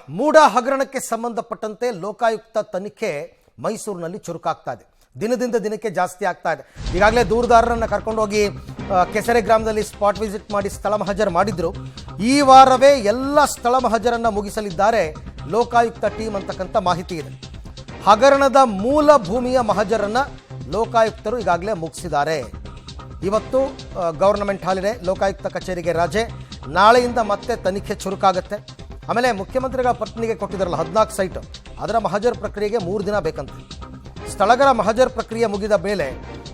ಮೂಡ ಹಗರಣಕ್ಕೆ ಸಂಬಂಧಪಟ್ಟಂತೆ ಲೋಕಾಯುಕ್ತ ತನಿಖೆ ಮೈಸೂರಿನಲ್ಲಿ ಚುರುಕಾಗ್ತಾ ಇದೆ. ದಿನದಿಂದ ದಿನಕ್ಕೆ ಜಾಸ್ತಿ ಆಗ್ತಾ ಇದೆ. ಈಗಾಗಲೇ ದೂರುದಾರರನ್ನು ಕರ್ಕೊಂಡೋಗಿ ಕೆಸರೆ ಗ್ರಾಮದಲ್ಲಿ ಸ್ಪಾಟ್ ವಿಸಿಟ್ ಮಾಡಿ ಸ್ಥಳ ಮಹಜರ್ ಮಾಡಿದ್ರು. ಈ ವಾರವೇ ಎಲ್ಲ ಸ್ಥಳ ಮಹಜರನ್ನು ಮುಗಿಸಲಿದ್ದಾರೆ ಲೋಕಾಯುಕ್ತ ಟೀಮ್ ಅಂತಕ್ಕಂಥ ಮಾಹಿತಿ ಇದೆ. ಹಗರಣದ ಮೂಲ ಭೂಮಿಯ ಮಹಜರನ್ನು ಲೋಕಾಯುಕ್ತರು ಈಗಾಗಲೇ ಮುಗಿಸಿದ್ದಾರೆ. ಇವತ್ತು ಗವರ್ನಮೆಂಟ್ ಹಾಲಿಡೇ, ಲೋಕಾಯುಕ್ತ ಕಚೇರಿಗೆ ರಜೆ. ನಾಳೆಯಿಂದ ಮತ್ತೆ ತನಿಖೆ ಚುರುಕಾಗುತ್ತೆ. ಆಮೇಲೆ ಮುಖ್ಯಮಂತ್ರಿಗಳ ಪತ್ನಿಗೆ ಕೊಟ್ಟಿದ್ದಾರಲ್ಲ 14 ಸೈಟ್, ಅದರ ಮಹಜರ್ ಪ್ರಕ್ರಿಯೆಗೆ 3 ದಿನ ಬೇಕಂತೆ. ಸ್ಥಳಗಳ ಮಹಜರ್ ಪ್ರಕ್ರಿಯೆ ಮುಗಿದ ಮೇಲೆ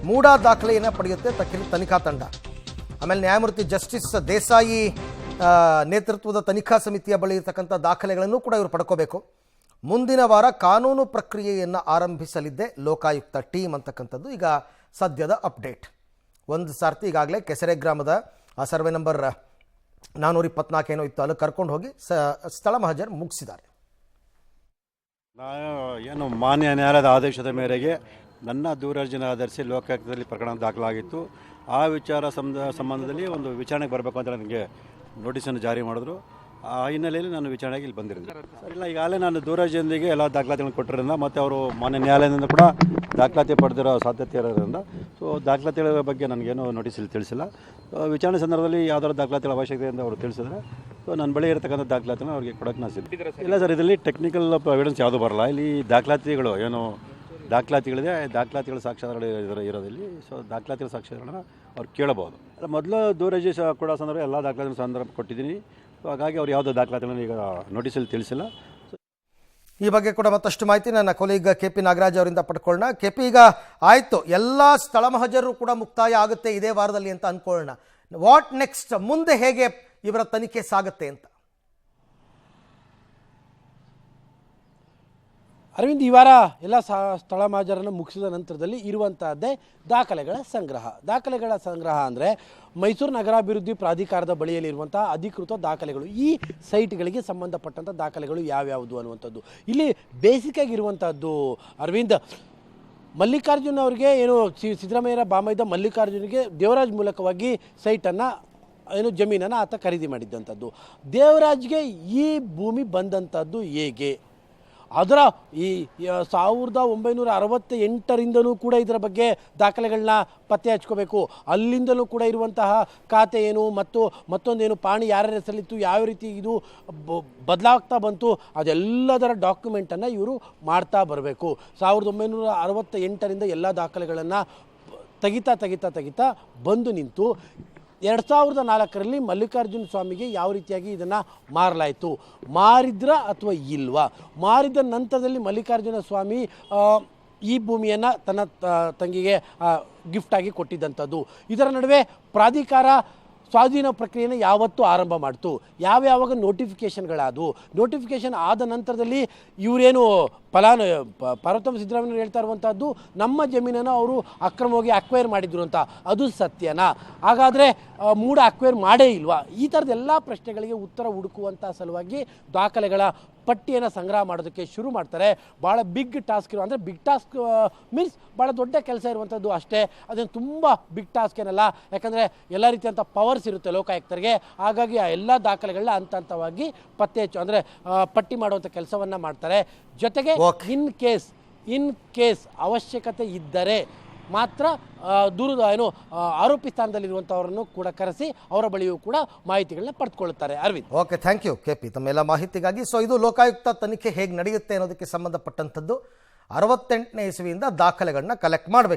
ಮೂಡ ದಾಖಲೆಯನ್ನು ಪಡೆಯುತ್ತೆ ತನಿಖಾ ತಂಡ. ಆಮೇಲೆ ನ್ಯಾಯಮೂರ್ತಿ ಜಸ್ಟಿಸ್ ದೇಸಾಯಿ ನೇತೃತ್ವದ ತನಿಖಾ ಸಮಿತಿಯ ಬಳಿ ಇರತಕ್ಕಂಥ ದಾಖಲೆಗಳನ್ನು ಕೂಡ ಇವರು ಪಡ್ಕೋಬೇಕು. ಮುಂದಿನ ವಾರ ಕಾನೂನು ಪ್ರಕ್ರಿಯೆಯನ್ನು ಆರಂಭಿಸಲಿದ್ದೆ ಲೋಕಾಯುಕ್ತ ಟೀಮ್ ಅಂತಕ್ಕಂಥದ್ದು ಈಗ ಸದ್ಯದ ಅಪ್ಡೇಟ್. ಒಂದು ಸಾರ್ತಿ ಈಗಾಗಲೇ ಕೆಸರೆ ಗ್ರಾಮದ ಸರ್ವೆ ನಂಬರ್ 424 ಏನೋ ಇತ್ತು, ಅಲ್ಲಿ ಕರ್ಕೊಂಡು ಹೋಗಿ ಸ್ಥಳ ಮಹಜರ್ ಮುಗಿಸಿದ್ದಾರೆ. ನಾನು ಏನು ಮಾನ್ಯ ನ್ಯಾಯಾಲಯದ ಆದೇಶದ ಮೇರೆಗೆ ನನ್ನ ದೂರರ್ಜನೆ ಆಧರಿಸಿ ಲೋಕಾಯುಕ್ತದಲ್ಲಿ ಪ್ರಕರಣ ದಾಖಲಾಗಿತ್ತು. ಆ ವಿಚಾರ ಸಂಬಂಧದಲ್ಲಿ ಒಂದು ವಿಚಾರಣೆಗೆ ಬರಬೇಕು ಅಂತ ನನಗೆ ನೋಟಿಸನ್ನು ಜಾರಿ ಮಾಡಿದ್ರು. ಆ ಹಿನ್ನೆಲೆಯಲ್ಲಿ ನಾನು ವಿಚಾರಣೆಗೆ ಇಲ್ಲಿ ಬಂದಿರೋದು. ಇಲ್ಲ, ಈಗಾಗಲೇ ನಾನು ದೂರರ್ಜನೆಗೆ ಎಲ್ಲ ದಾಖಲಾತಿಗಳನ್ನು ಕೊಟ್ಟಿರೋದ್ರಿಂದ ಮತ್ತು ಅವರು ಮಾನ್ಯ ನ್ಯಾಯಾಲಯದಿಂದ ಕೂಡ ದಾಖಲಾತಿ ಪಡೆದಿರೋ ಸಾಧ್ಯತೆ ಇರೋದ್ರಿಂದ ಸೊ ದಾಖಲಾತಿಗಳ ಬಗ್ಗೆ ನನಗೇನು ನೋಟಿಸ್ ಇಲ್ಲಿ ತಿಳಿಸಿಲ್ಲ. ವಿಚಾರಣೆ ಸಂದರ್ಭದಲ್ಲಿ ಯಾವ್ದಾದ್ರು ದಾಖಲಾತಿಗಳ ಅವಶ್ಯಕತೆ ಅಂತ ಅವರು ತಿಳಿಸಿದ್ರೆ ಸೊ ನನ್ನ ಬಳಿ ಇರತಕ್ಕಂಥ ದಾಖಲಾತಿನ ಅವ್ರಿಗೆ ಕೊಡೋಕ್ಕೆ ನಾನು ಸಿದ್ಧ. ಇಲ್ಲ ಸರ್, ಇದರಲ್ಲಿ ಟೆಕ್ನಿಕಲ್ ಎವಿಡೆನ್ಸ್ ಯಾವುದೂ ಬರಲ್ಲ. ಇಲ್ಲಿ ದಾಖಲಾತಿಗಳು ಏನು ದಾಖಲಾತಿಗಳಿದೆ, ದಾಖಲಾತಿಗಳ ಸಾಕ್ಷ್ಯಾಧಾರಗಳು ಇರೋದಿಲ್ಲಿ. ಸೊ ದಾಖಲಾತಿಗಳ ಸಾಕ್ಷ್ಯಾಧಾರಗಳನ್ನ ಅವ್ರು ಕೇಳಬಹುದು. ಮೊದಲು ದೂರರ್ಜಿ ಕೂಡ ಸಂದರ್ಭ ಎಲ್ಲ ದಾಖಲಾತಿ ಸಂದರ್ಭ ಕೊಟ್ಟಿದ್ದೀನಿ. ಸೊ ಹಾಗಾಗಿ ಅವ್ರು ಯಾವುದೋ ದಾಖಲಾತಿಗಳನ್ನು ಈಗ ನೋಟಿಸಲ್ಲಿ ತಿಳಿಸಿಲ್ಲ. ಈ ಬಗ್ಗೆ ಕೂಡ ಮತ್ತಷ್ಟು ಮಾಹಿತಿ ನನ್ನ ಕೊಲೀಗ್ KP ನಾಗರಾಜ್ ಅವರಿಂದ ಪಡ್ಕೊಳ್ಳೋಣ. KP, ಈಗ ಆಯಿತು, ಎಲ್ಲ ಸ್ಥಳ ಮಹಜರು ಕೂಡ ಮುಕ್ತಾಯ ಆಗುತ್ತೆ ಇದೇ ವಾರದಲ್ಲಿ ಅಂತ ಅಂದ್ಕೊಳ್ಳೋಣ. What next? ಮುಂದೆ ಹೇಗೆ ಇವರ ತನಿಖೆ ಸಾಗುತ್ತೆ ಅಂತ? ಅರವಿಂದ್, ಈ ವಾರ ಎಲ್ಲ ಸ್ಥಳ ಮಹಜರನ್ನು ಮುಗಿಸಿದ ನಂತರದಲ್ಲಿ ಇರುವಂತಹದ್ದೇ ದಾಖಲೆಗಳ ಸಂಗ್ರಹ ಅಂದರೆ ಮೈಸೂರು ನಗರಾಭಿವೃದ್ಧಿ ಪ್ರಾಧಿಕಾರದ ಬಳಿಯಲ್ಲಿರುವಂತಹ ಅಧಿಕೃತ ದಾಖಲೆಗಳು, ಈ ಸೈಟ್ಗಳಿಗೆ ಸಂಬಂಧಪಟ್ಟಂಥ ದಾಖಲೆಗಳು ಯಾವ್ಯಾವುದು ಅನ್ನುವಂಥದ್ದು ಇಲ್ಲಿ ಬೇಸಿಕ್ ಆಗಿರುವಂಥದ್ದು. ಅರವಿಂದ್, ಮಲ್ಲಿಕಾರ್ಜುನ್ ಅವರಿಗೆ ಏನು ಸಿದ್ದರಾಮಯ್ಯರ ಬಾಮೈದ ಮಲ್ಲಿಕಾರ್ಜುನಿಗೆ ದೇವರಾಜ್ ಮೂಲಕವಾಗಿ ಸೈಟನ್ನು ಜಮೀನನ್ನು ಆತ ಖರೀದಿ ಮಾಡಿದ್ದಂಥದ್ದು. ದೇವರಾಜ್ಗೆ ಈ ಭೂಮಿ ಬಂದಂಥದ್ದು ಹೇಗೆ? ಅದರ ಈ 1968ರಿಂದಲೂ ಕೂಡ ಇದರ ಬಗ್ಗೆ ದಾಖಲೆಗಳನ್ನ ಪತ್ತೆ ಹಚ್ಕೋಬೇಕು. ಅಲ್ಲಿಂದಲೂ ಕೂಡ ಇರುವಂತಹ ಖಾತೆ ಏನು ಮತ್ತು ಮತ್ತೊಂದೇನು ಪಾಣಿ ಯಾರ ಹೆಸರಲ್ಲಿತ್ತು, ಯಾವ ರೀತಿ ಇದು ಬದಲಾಗ್ತಾ ಬಂತು, ಅದೆಲ್ಲದರ ಡಾಕ್ಯುಮೆಂಟನ್ನು ಇವರು ಮಾಡ್ತಾ ಬರಬೇಕು. 1968ರಿಂದ ಎಲ್ಲ ದಾಖಲೆಗಳನ್ನು ತೆಗಿತಾ ಬಂದು ನಿಂತು 2004ರಲ್ಲಿ ಮಲ್ಲಿಕಾರ್ಜುನ ಸ್ವಾಮಿಗೆ ಯಾವ ರೀತಿಯಾಗಿ ಇದನ್ನು ಮಾರಲಾಯಿತು, ಮಾರಿದ್ರ ಅಥವಾ ಇಲ್ವಾ, ಮಾರಿದ ನಂತರದಲ್ಲಿ ಮಲ್ಲಿಕಾರ್ಜುನ ಸ್ವಾಮಿ ಈ ಭೂಮಿಯನ್ನು ತನ್ನ ತಂಗಿಗೆ ಗಿಫ್ಟಾಗಿ ಕೊಟ್ಟಿದ್ದಂಥದ್ದು. ಇದರ ನಡುವೆ ಪ್ರಾಧಿಕಾರ ಸ್ವಾಧೀನ ಪ್ರಕ್ರಿಯೆಯನ್ನು ಯಾವತ್ತೂ ಆರಂಭ ಮಾಡ್ತು, ಯಾವಾಗ ನೋಟಿಫಿಕೇಷನ್ಗಳಾದವು. ನೋಟಿಫಿಕೇಷನ್ ಆದ ನಂತರದಲ್ಲಿ ಇವರೇನು ಪಾರ್ವತಮ್ಮ ಸಿದ್ದರಾಮಯ್ಯ ಹೇಳ್ತಾ ಇರುವಂಥದ್ದು ನಮ್ಮ ಜಮೀನನ್ನು ಅವರು ಅಕ್ರಮವಾಗಿ ಅಕ್ವೈರ್ ಮಾಡಿದ್ರು ಅಂತ, ಅದು ಸತ್ಯನಾ? ಹಾಗಾದರೆ ಮೂಡ ಅಕ್ವೈರ್ ಮಾಡೇ ಇಲ್ವಾ? ಈ ಥರದ ಎಲ್ಲ ಪ್ರಶ್ನೆಗಳಿಗೆ ಉತ್ತರ ಹುಡುಕುವಂಥ ಸಲುವಾಗಿ ದಾಖಲೆಗಳ ಪಟ್ಟಿಯನ್ನು ಸಂಗ್ರಹ ಮಾಡೋದಕ್ಕೆ ಶುರು ಮಾಡ್ತಾರೆ. ಭಾಳ ಬಿಗ್ ಟಾಸ್ಕ್ ಅಂದರೆ ಬಿಗ್ ಟಾಸ್ಕ್ ಮೀನ್ಸ್ ಭಾಳ ದೊಡ್ಡ ಕೆಲಸ ಇರುವಂಥದ್ದು ಅಷ್ಟೇ. ಅದೇನು ತುಂಬ ಬಿಗ್ ಟಾಸ್ಕ್ ಏನಲ್ಲ, ಯಾಕಂದರೆ ಎಲ್ಲ ರೀತಿಯಂಥ ಪವರ್ಸ್ ಇರುತ್ತೆ ಲೋಕಾಯುಕ್ತರಿಗೆ. ಹಾಗಾಗಿ ಆ ಎಲ್ಲ ದಾಖಲೆಗಳನ್ನ ಹಂತವಾಗಿ ಪತ್ತೆ ಹಚ್ಚು ಅಂದರೆ ಪಟ್ಟಿ ಮಾಡುವಂಥ ಕೆಲಸವನ್ನು ಮಾಡ್ತಾರೆ. ಜೊತೆಗೆ ಇನ್ ಕೇಸ್ ಅವಶ್ಯಕತೆ ಇದ್ದರೆ ಮಾತ್ರ ಆರೋಪಿ ಸ್ಥಾನದಲ್ಲಿರುವಂಥವರನ್ನು ಕೂಡ ಕರೆಸಿ ಅವರ ಬಳಿಯೂ ಕೂಡ ಮಾಹಿತಿಗಳನ್ನ ಪಡೆದುಕೊಳ್ಳುತ್ತಾರೆ. Arvind, okay, thank you KP ತಮ್ಮೆಲ್ಲ ಮಾಹಿತಿಗಾಗಿ. ಸೊ ಇದು ಲೋಕಾಯುಕ್ತ ತನಿಖೆ ಹೇಗೆ ನಡೆಯುತ್ತೆ ಅನ್ನೋದಕ್ಕೆ ಸಂಬಂಧಪಟ್ಟಂಥದ್ದು. 68ನೇ ಇಸವಿಯಿಂದ ದಾಖಲೆಗಳನ್ನ ಕಲೆಕ್ಟ್ ಮಾಡಬೇಕು.